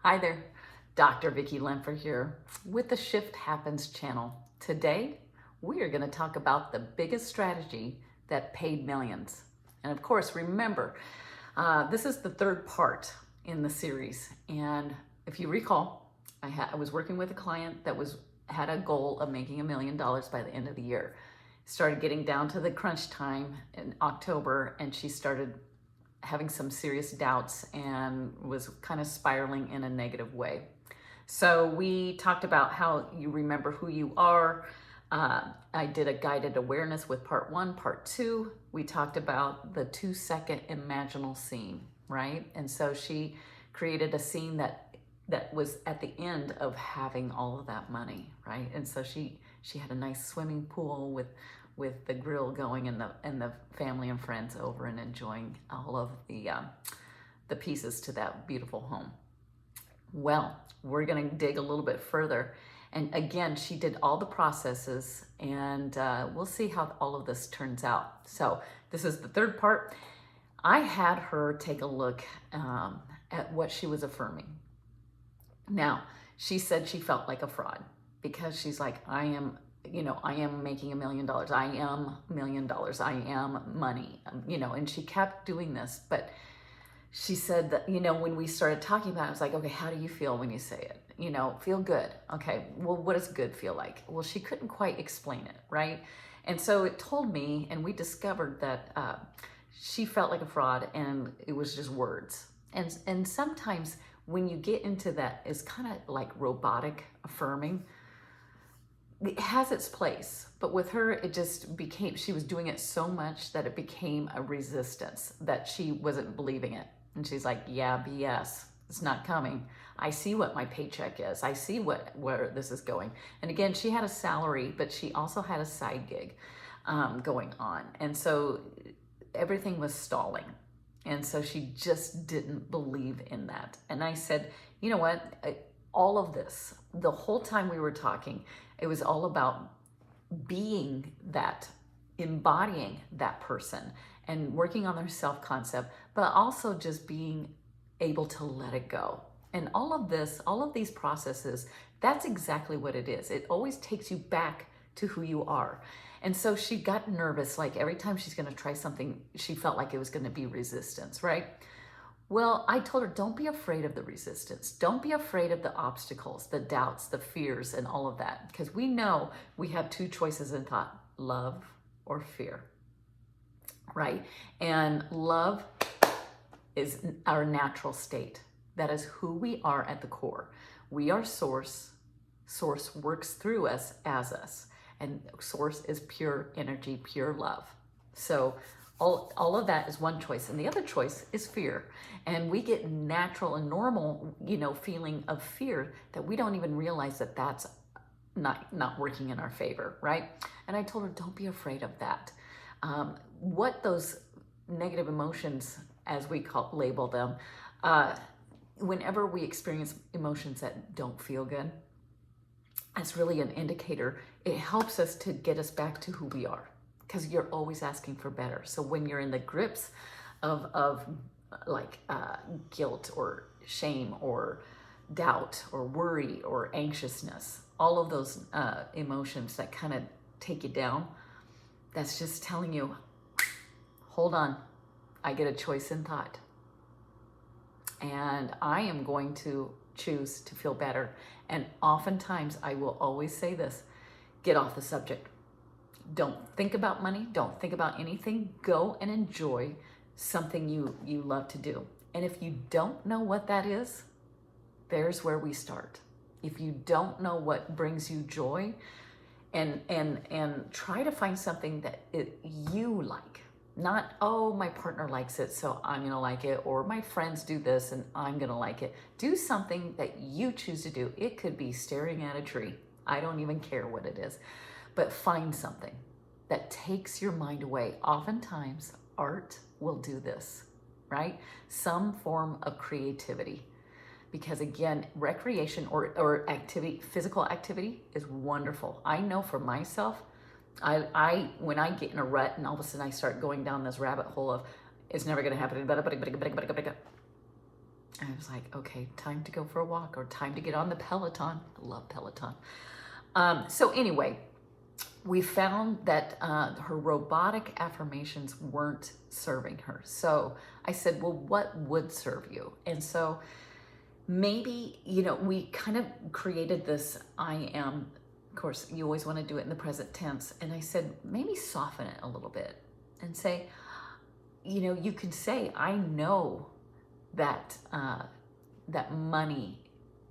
Hi there, Dr. Vicki Lenford here with the Shift Happens channel. Today, we are going to talk about the biggest strategy that paid millions. And of course, remember, this is the third part in the series. And if you recall, I was working with a client that had a goal of making $1 million by the end of the year. Started getting down to the crunch time in October, and she started having some serious doubts and was kind of spiraling in a negative way. So we talked about how you remember who you are. I did a guided awareness with part 1, part 2. We talked about the 2-second imaginal scene, right? And so she created a scene that was at the end of having all of that money, right? And so she had a nice swimming pool with the grill going and the family and friends over and enjoying all of the pieces to that beautiful home. Well, we're going to dig a little bit further. And again, she did all the processes, and we'll see how all of this turns out. So this is the third part. I had her take a look at what she was affirming. Now, she said she felt like a fraud because she's like, I am making $1 million. I am $1 million. I am money, and she kept doing this. But she said that, when we started talking about it, I was like, okay, how do you feel when you say it? Feel good. Okay, well, what does good feel like? Well, she couldn't quite explain it, right? And so it told me, and we discovered that she felt like a fraud and it was just words. And sometimes when you get into that, it's kind of like robotic affirming. It has its place, but with her, it just became, she was doing it so much that it became a resistance, that she wasn't believing it. And she's like, yeah, BS, it's not coming. I see what my paycheck is. I see where this is going. And again, she had a salary, but she also had a side gig going on. And so everything was stalling. And so she just didn't believe in that. And I said, you know what? All of this, the whole time we were talking, it was all about being that, embodying that person and working on their self-concept, but also just being able to let it go. And all of this, all of these processes, that's exactly what it is. It always takes you back to who you are. And so she got nervous, like every time she's going to try something, she felt like it was going to be resistance, right? Well, I told her, don't be afraid of the resistance. Don't be afraid of the obstacles, the doubts, the fears, and all of that. Because we know we have two choices in thought, love or fear, right? And love is our natural state. That is who we are at the core. We are source. Source works through us as us. And source is pure energy, pure love. So all of that is one choice, and the other choice is fear. And we get natural and normal, feeling of fear that we don't even realize that that's not working in our favor, right? And I told her, don't be afraid of that. What those negative emotions, as we label them, whenever we experience emotions that don't feel good, that's really an indicator. It helps us to get us back to who we are, because you're always asking for better. So when you're in the grips of guilt or shame or doubt or worry or anxiousness, all of those emotions that kind of take you down, that's just telling you, hold on, I get a choice in thought. And I am going to choose to feel better. And oftentimes I will always say this, get off the subject. Don't think about money. Don't think about anything. Go and enjoy something you love to do. And if you don't know what that is, there's where we start. If you don't know what brings you joy, and try to find something that you like. Not, oh, my partner likes it, so I'm gonna like it, or my friends do this and I'm gonna like it. Do something that you choose to do. It could be staring at a tree. I don't even care what it is. But find something that takes your mind away. Oftentimes, art will do this, right? Some form of creativity. Because again, recreation or activity, physical activity is wonderful. I know for myself, I when I get in a rut and all of a sudden I start going down this rabbit hole of it's never going to happen, And I was like, okay, time to go for a walk or time to get on the Peloton. I love Peloton. So anyway, we found that her robotic affirmations weren't serving her. So I said, well, what would serve you? And so maybe, we kind of created this I am. Of course, you always want to do it in the present tense. And I said, maybe soften it a little bit and say, you can say, I know that that money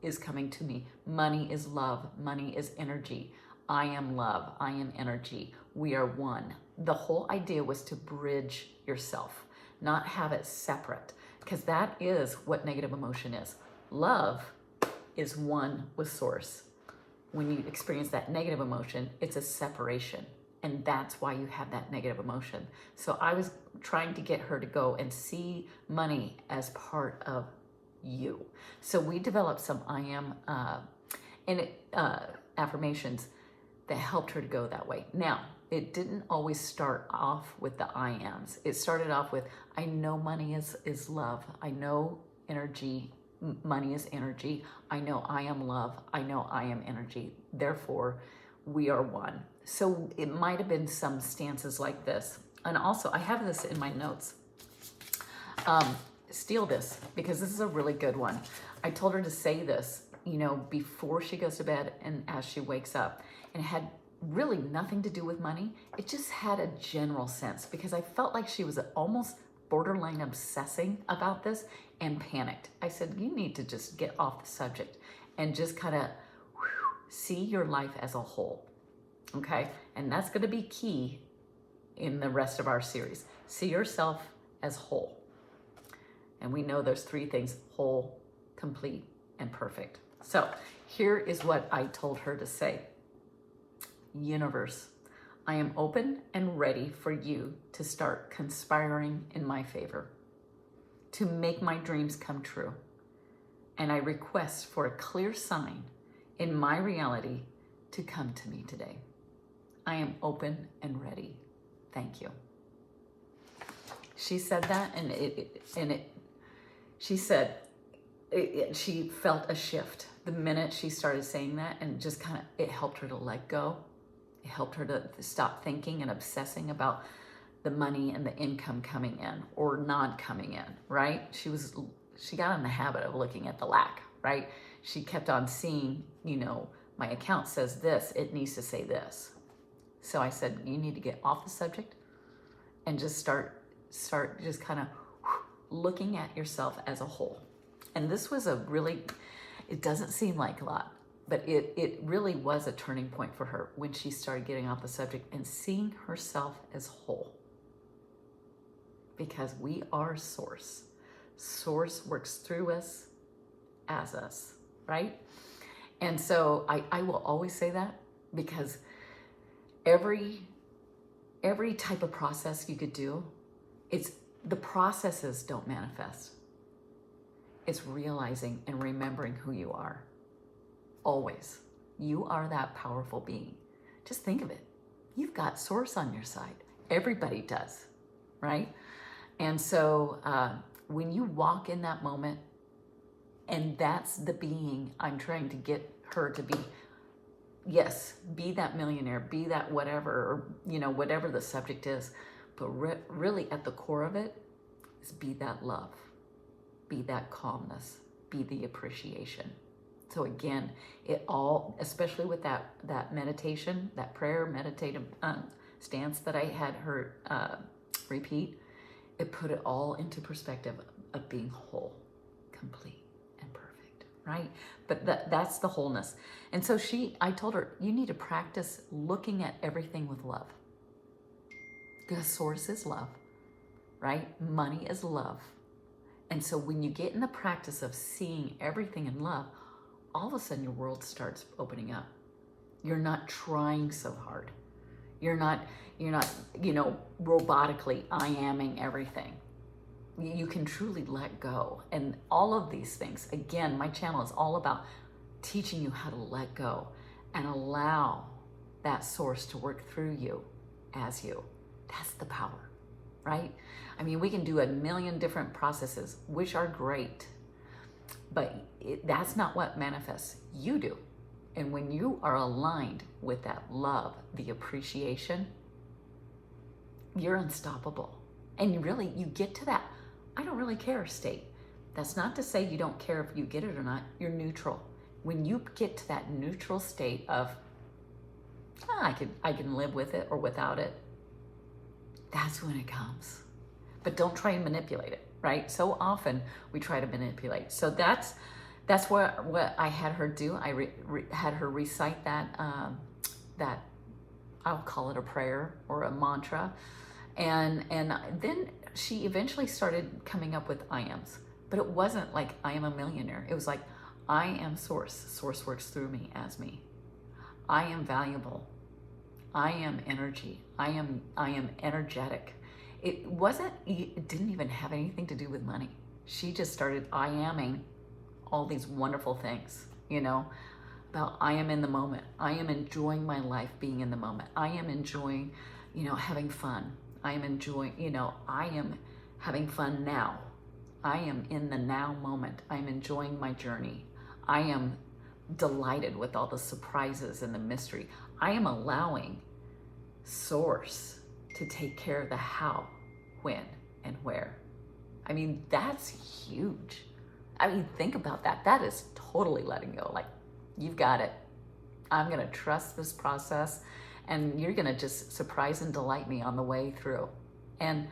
is coming to me. Money is love. Money is energy. I am love. I am energy. We are one. The whole idea was to bridge yourself, not have it separate, because that is what negative emotion is. Love is one with source. When you experience that negative emotion, it's a separation. And that's why you have that negative emotion. So I was trying to get her to go and see money as part of you. So we developed some I am affirmations that helped her to go that way. Now, it didn't always start off with the I ams. It started off with, I know money is love. I know energy, money is energy. I know I am love. I know I am energy. Therefore, we are one. So it might have been some stances like this. And also, I have this in my notes. Steal this, because this is a really good one. I told her to say this, before she goes to bed and as she wakes up. And it had really nothing to do with money. It just had a general sense, because I felt like she was almost borderline obsessing about this and panicked. I said, you need to just get off the subject and just kind of see your life as a whole. Okay, and that's going to be key in the rest of our series. See yourself as whole. And we know there's three things: whole, complete, and perfect. So here is what I told her to say. Universe, I am open and ready for you to start conspiring in my favor, to make my dreams come true. And I request for a clear sign in my reality to come to me today. I am open and ready. Thank you. She said that, she felt a shift the minute she started saying that, and just it helped her to let go. It helped her to stop thinking and obsessing about the money and the income coming in or not coming in, right? She got in the habit of looking at the lack, right? She kept on seeing, my account says this, it needs to say this. So I said, you need to get off the subject and just start just kind of looking at yourself as a whole. And this was it doesn't seem like a lot, but it really was a turning point for her when she started getting off the subject and seeing herself as whole. Because we are source. Source works through us, as us, right? And so I will always say that, because every type of process you could do, the processes don't manifest. It's realizing and remembering who you are. Always. You are that powerful being. Just think of it. You've got source on your side. Everybody does, right? And so when you walk in that moment, and that's the being I'm trying to get her to be, yes, be that millionaire, be that whatever, or, whatever the subject is, but really at the core of it is be that love, be that calmness, be the appreciation. So again, it all, especially with that meditation, that prayer meditative stance that I had her repeat, it put it all into perspective of being whole, complete, and perfect, right? But that's the wholeness. And so I told her, you need to practice looking at everything with love. Because source is love, right? Money is love. And so when you get in the practice of seeing everything in love, all of a sudden your world starts opening up. You're not trying so hard. You're not, robotically I-aming everything. You can truly let go. And all of these things, again, my channel is all about teaching you how to let go and allow that source to work through you as you. That's the power, right? I mean, we can do a million different processes, which are great, but that's not what manifests. You do. And when you are aligned with that love, the appreciation, you're unstoppable. And you get to that, I don't really care state. That's not to say you don't care if you get it or not. You're neutral. When you get to that neutral state of, I can live with it or without it, that's when it comes. But don't try and manipulate it, right? So often we try to manipulate. So that's what I had her do. I had her recite that I'll call it a prayer or a mantra, and then she eventually started coming up with I ams. But it wasn't like I am a millionaire. It was like I am source. Source works through me as me. I am valuable. I am energy. I am energetic. It didn't even have anything to do with money. She just started I amming all these wonderful things, about I am in the moment. I am enjoying my life being in the moment. I am enjoying, having fun. I am enjoying, I am having fun now. I am in the now moment. I'm enjoying my journey. I am delighted with all the surprises and the mystery. I am allowing Source to take care of the how, when, and where. I mean, that's huge. I mean, think about that. That is totally letting go. Like, you've got it. I'm going to trust this process, and you're going to just surprise and delight me on the way through. And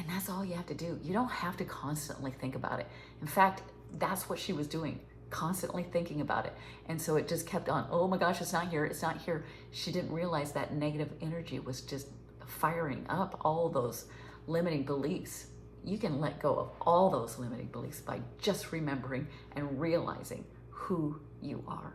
that's all you have to do. You don't have to constantly think about it. In fact, that's what she was doing, constantly thinking about it. And so it just kept on, oh my gosh, it's not here, it's not here. She didn't realize that negative energy was just firing up all those limiting beliefs. You can let go of all those limiting beliefs by just remembering and realizing who you are.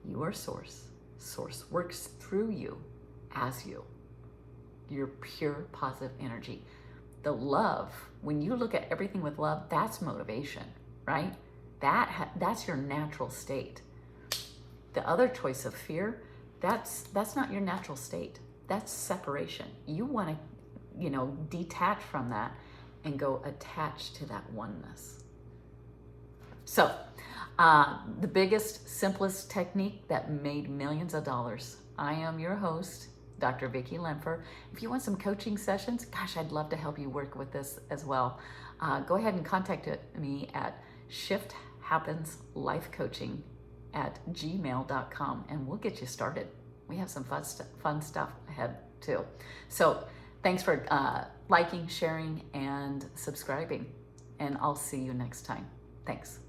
You are source. Source works through you as you. You're pure positive energy. The love, when you look at everything with love, that's motivation, right? That's your natural state. The other choice of fear, that's not your natural state. That's separation. You want to, detach from that and go attached to that oneness. So, the biggest, simplest technique that made millions of dollars. I am your host, Dr. Vicki Lemfer. If you want some coaching sessions, gosh, I'd love to help you work with this as well. Go ahead and contact me at shifthappenslifecoaching@gmail.com, and we'll get you started. We have some fun stuff ahead too. So thanks for liking, sharing, and subscribing, and I'll see you next time. Thanks.